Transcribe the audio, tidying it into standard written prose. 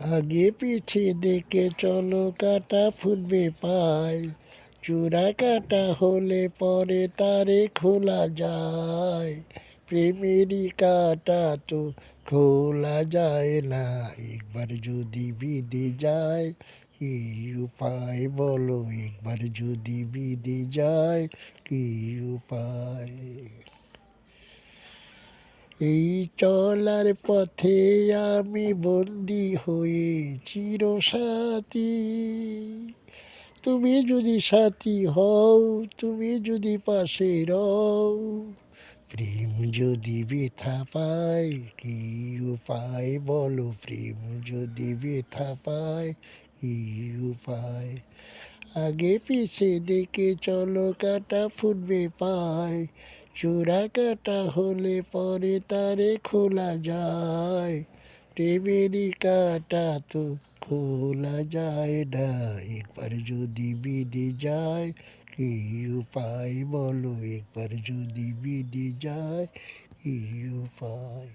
আগে পিছে দেখে চলো কাটা ফুটবে পায়, চূড়া কাটা হলে পরে তারে খোলা যায়। প্রেমেরই কাটা তো খোলা যায় না, একবার যদি বিধে যায় কি উপায় বলো, একবার যদি বিধে যায় কি উপায়। এই চলার পথে আমি বন্দি হয়ে চিরসাথী, তুমি যদি সাথী হও, তুমি যদি পাশে রও, প্রেম যদি বৃথা পায় কি উপায় বলো, প্রেম যদি বৃথা পায় কি উপায়। আগে পিছে দেখে চলো কাটা ফুটবে পায়, চূড়া কাটা হলে পরে তারে খোলা যায়। প্রেমেরই কাটা তো খোলা যায় না, একবার যদি বিধে যায় কি উপায় বলো, একবার যদি বিধে যায় কি উপায়।